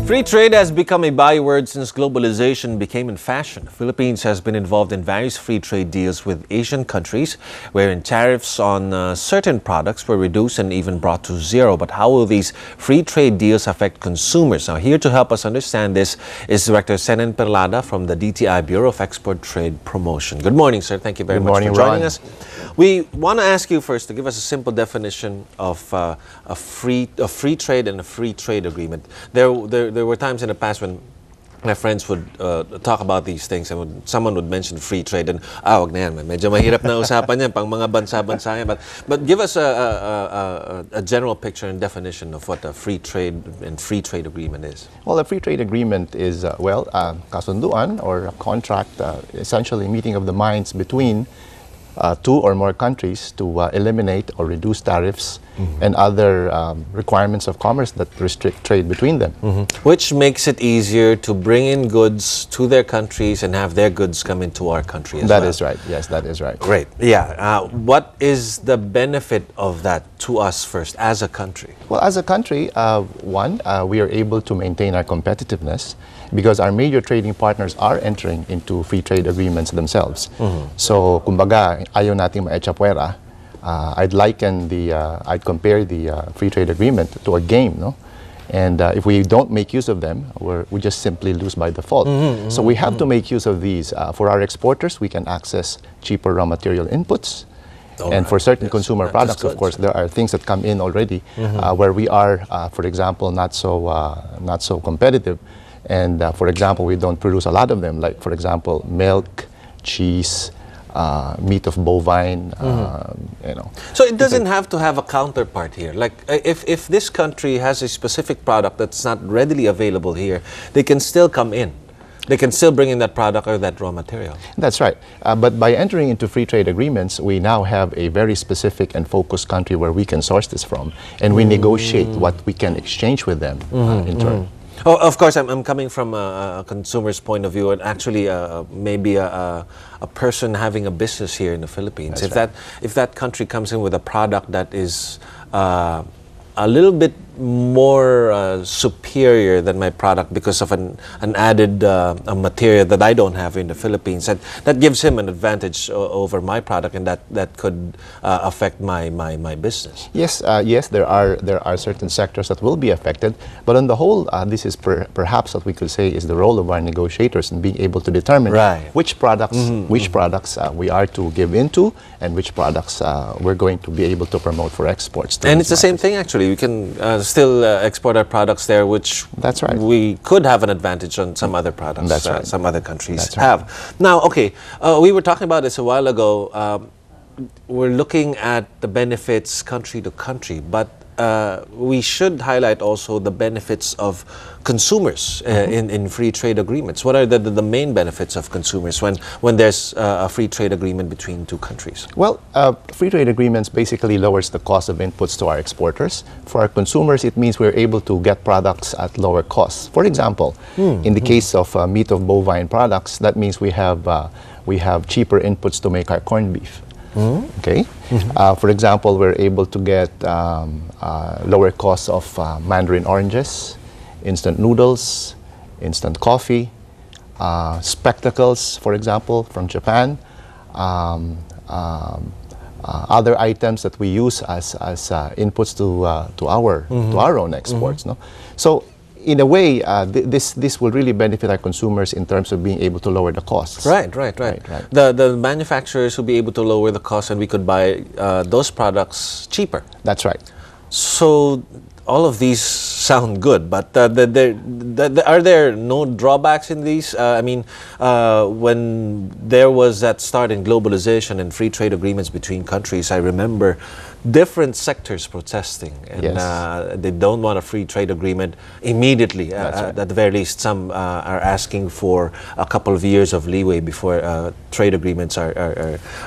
Free trade has become a byword since globalization became in fashion. The Philippines has been involved in various free trade deals with Asian countries, wherein tariffs on certain products were reduced and even brought to zero. But how will these free trade deals affect consumers? Now, here to help us understand this is Director Senen Perlada from the DTI Bureau of Export Trade Promotion. Good morning, sir. Thank you very much for joining us. We want to ask you first to give us a simple definition of a free trade and a free trade agreement. There were times in the past when my friends would talk about these things and someone would mention free trade and wag na yan, medyo mahirap na usapan yan pang mga bansa-bansa yan. But give us a general picture and definition of what a free trade and free trade agreement is. Well, a free trade agreement is kasunduan or a contract, essentially meeting of the minds between two or more countries to eliminate or reduce tariffs and other requirements of commerce that restrict trade between them. Which makes it easier to bring in goods to their countries and have their goods come into our country as well. That is right. Yes, that is right. Great. Yeah. What is the benefit of that to us first as a country? Well, as a country, we are able to maintain our competitiveness because our major trading partners are entering into free trade agreements themselves. So, kumbaga, ayaw nating maechapwera. I'd compare the free trade agreement to a game, no? And if we don't make use of them, we just simply lose by default. So we have to make use of these. For our exporters, we can access cheaper raw material inputs. And for certain consumer products, of course, there are things that come in already where we are, for example, not so competitive. And for example, we don't produce a lot of them, like, for example, milk, cheese, meat of bovine, So it doesn't have to have a counterpart here. Like, if this country has a specific product that's not readily available here, they can still come in. They can still bring in that product or that raw material. That's right. But by entering into free trade agreements, we now have a very specific and focused country where we can source this from, and we negotiate what we can exchange with them in turn. Oh, of course, I'm coming from a consumer's point of view, and actually maybe a person having a business here in the Philippines. If that country comes in with a product that is a little bit more superior than my product because of an added material that I don't have in the Philippines, that gives him an advantage over my product, and that could affect my business. Yes, there are certain sectors that will be affected, but on the whole, this is perhaps what we could say is the role of our negotiators in being able to determine which products we are to give into and which products we're going to be able to promote for exports. And it's the same thing, actually. We can still export our products there, which we could have an advantage on some other products some other countries have. Now, okay, we were talking about this a while ago. We're looking at the benefits country to country, but we should highlight also the benefits of consumers in free trade agreements. What are the main benefits of consumers when there's a free trade agreement between two countries? Well, free trade agreements basically lowers the cost of inputs to our exporters. For our consumers, it means we're able to get products at lower costs. For example, in the case of meat of bovine products, that means we have cheaper inputs to make our corned beef. Okay. For example, we're able to get lower costs of mandarin oranges, instant noodles, instant coffee, spectacles, for example, from Japan, other items that we use as inputs to our own exports. No, so in a way, this will really benefit our consumers in terms of being able to lower the costs. Right. The manufacturers will be able to lower the cost, and we could buy those products cheaper. That's right. So all of these sound good, but are there no drawbacks in these? I mean, when there was that start in globalization and free trade agreements between countries, I remember different sectors protesting, and they don't want a free trade agreement immediately. At the very least, some are asking for a couple of years of leeway before trade agreements are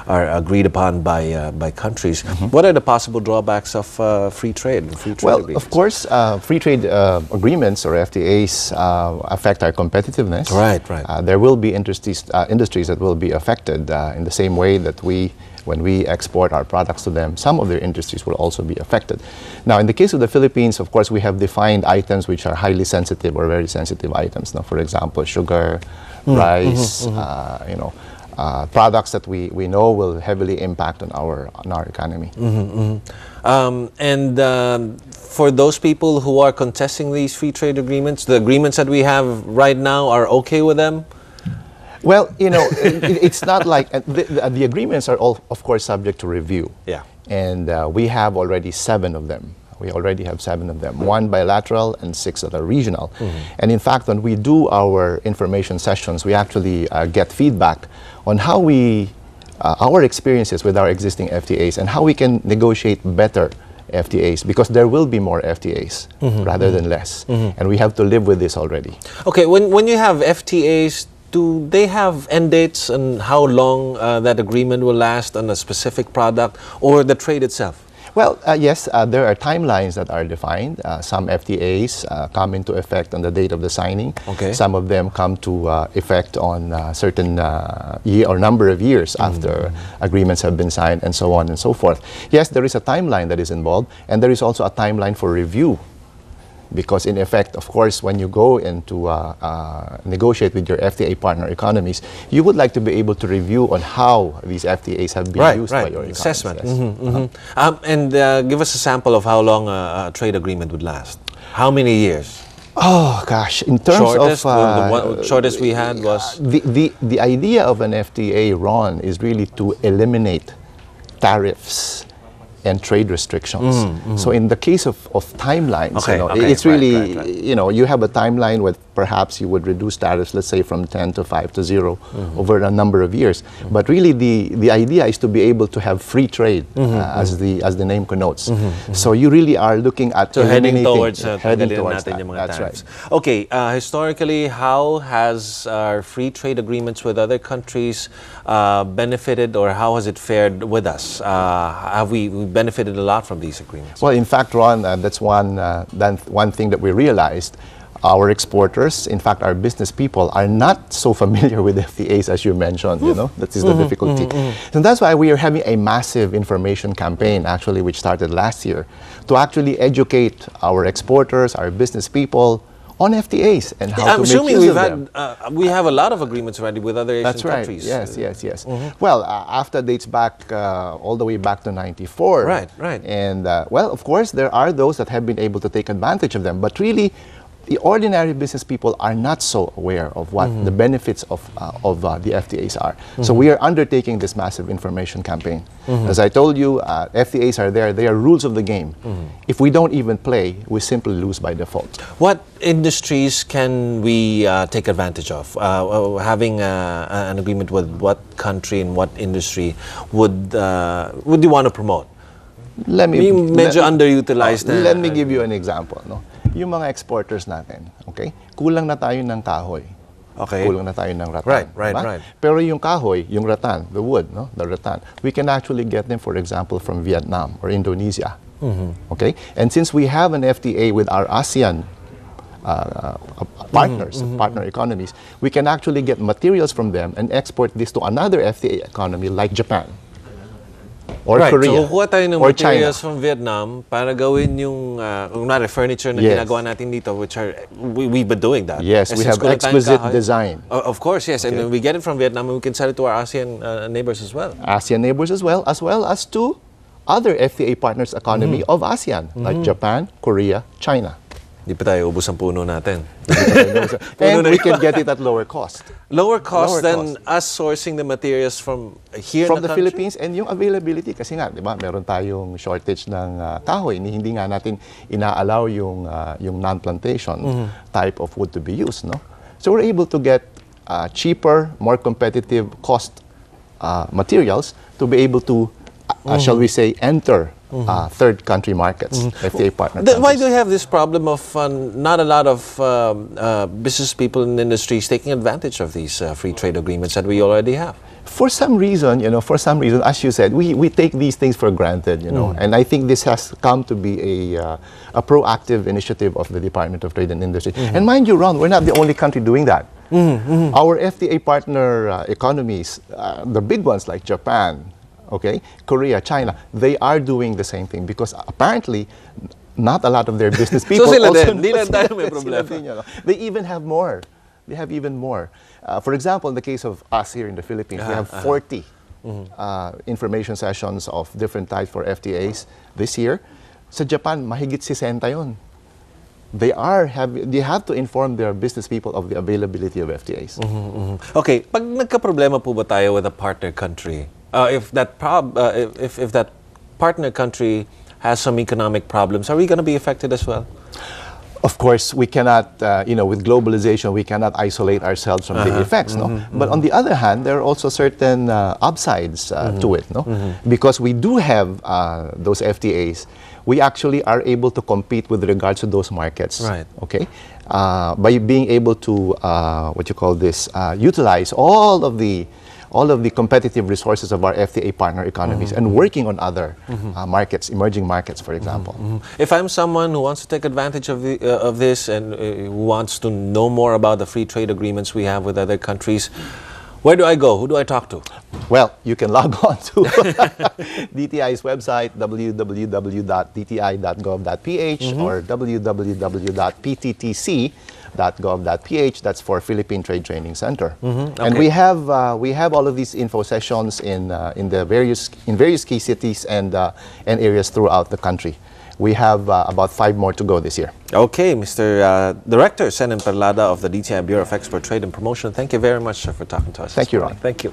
agreed upon by countries. What are the possible drawbacks of free trade and free trade agreements? Of course, free trade agreements or FTAs affect our competitiveness. Right. There will be industries that will be affected in the same way that we when we export our products to them, some of their industries will also be affected. Now, in the case of the Philippines, of course, we have defined items which are highly sensitive or very sensitive items. Now, for example, sugar, rice, products that we know will heavily impact on our economy. For those people who are contesting these free trade agreements, the agreements that we have right now are okay with them? Well, it's not like the agreements are all, of course, subject to review. Yeah. And we have already 7 of them. We already have 7 of them, 1 bilateral and 6 that are regional. And in fact, when we do our information sessions, we actually get feedback on how our experiences with our existing FTAs and how we can negotiate better FTAs, because there will be more FTAs rather than less. And we have to live with this already. Okay, when you have FTAs, do they have end dates on how long that agreement will last on a specific product or the trade itself? Well, yes, there are timelines that are defined. Some FTAs come into effect on the date of the signing. Okay. Some of them come to effect on certain year or number of years after agreements have been signed, and so on and so forth. Yes, there is a timeline that is involved, and there is also a timeline for review. Because in effect, of course, when you go into negotiate with your FTA partner economies, you would like to be able to review on how these FTAs have been used by your economies. Assessment. Yes. And give us a sample of how long a trade agreement would last. How many years? Oh gosh, in terms shortest, of the shortest we had was the idea of an FTA, Ron, is really to eliminate tariffs and trade restrictions. So in the case of timelines, it's really, you have a timeline with perhaps you would reduce tariffs, let's say from 10 to 5 to 0 over a number of years. But really the idea is to be able to have free trade as the name connotes. So you really are looking at heading towards that. That's right. Okay, historically, how has our free trade agreements with other countries benefited, or how has it fared with us? Have we benefited a lot from these agreements? Well, in fact, Ron, that's one thing that we realized. Our exporters, in fact, our business people, are not so familiar with FTAs as you mentioned. That is the difficulty. And that's why we are having a massive information campaign, actually, which started last year, to actually educate our exporters, our business people, on FTAs and how to make use of them. We have a lot of agreements already with other Asian countries. Yes. Well, AFTA dates back all the way back to '94. Right. And well, of course, there are those that have been able to take advantage of them, but really, the ordinary business people are not so aware of what the benefits of the FTAs are. So we are undertaking this massive information campaign. As I told you, FTAs are there. They are rules of the game. If we don't even play, we simply lose by default. What industries can we take advantage of? Having an agreement with what country and what industry would you want to promote? Medyo underutilized na. Let me give you an example. Yung mga exporters natin, okay? Kulang na tayo ng kahoy. Okay. Kulang na tayo ng rattan. Right. Pero yung kahoy, yung rattan, the wood, the rattan, we can actually get them, for example, from Vietnam or Indonesia. Okay? And since we have an FTA with our ASEAN partners, partner economies, we can actually get materials from them and export this to another FTA economy like Japan. Or Korea, so kukuha tayo ng or materials China. from Vietnam para gawin yung furniture na ginagawa natin dito, which are, we've been doing that. Yes, we have exquisite design. Of course, yes. And we get it from Vietnam and we can sell it to our ASEAN neighbors as well. ASEAN neighbors as well as to other FTA partners economy of ASEAN, like Japan, Korea, China. Di pa tayo ubos ang puno natin. And we can get it at lower cost. Lower cost than us sourcing the materials from here from in the Philippines, and yung availability kasi nga, di ba, meron tayong shortage ng kahoy, hindi nga natin ina-allow yung non-plantation type of wood to be used, no? So we're able to get cheaper, more competitive cost materials to be able to, shall we say, enter third country markets, FTA partner countries. Why do we have this problem of not a lot of business people in the industries taking advantage of these free trade agreements that we already have? For some reason, as you said, we take these things for granted, and I think this has come to be a proactive initiative of the Department of Trade and Industry. And mind you, Ron, we're not the only country doing that. Our FTA partner economies, the big ones like Japan, okay, Korea, China, they are doing the same thing because apparently not a lot of their business people sila also din, di lang tayo may sila problema. din, you know. They even have more. They have even more. For example, in the case of us here in the Philippines, we have 40 information sessions of different types for FTAs this year. Sa Japan, mahigit 60 yun. They have to inform their business people of the availability of FTAs. Okay, pag nagka-problema po ba tayo with a partner country, if that partner country has some economic problems, are we going to be affected as well? Of course, we cannot, with globalization, we cannot isolate ourselves from the effects, no? But on the other hand, there are also certain upsides to it, no? Because we do have those FTAs, we actually are able to compete with regards to those markets, right? Okay, by being able to utilize all of the competitive resources of our FTA partner economies and working on other markets, emerging markets, for example. If I'm someone who wants to take advantage of this and who wants to know more about the free trade agreements we have with other countries, where do I go? Who do I talk to? Well, you can log on to DTI's website, www.dti.gov.ph or www.pttc.gov.ph. That's for Philippine Trade Training Center. Okay. And we have all of these info sessions in various key cities and areas throughout the country. We have about 5 more to go this year. Okay, Mr. Director Senan Perlada of the DTI Bureau of Export Trade and Promotion, thank you very much, sir, for talking to us. Thank you, Ron. Thank you.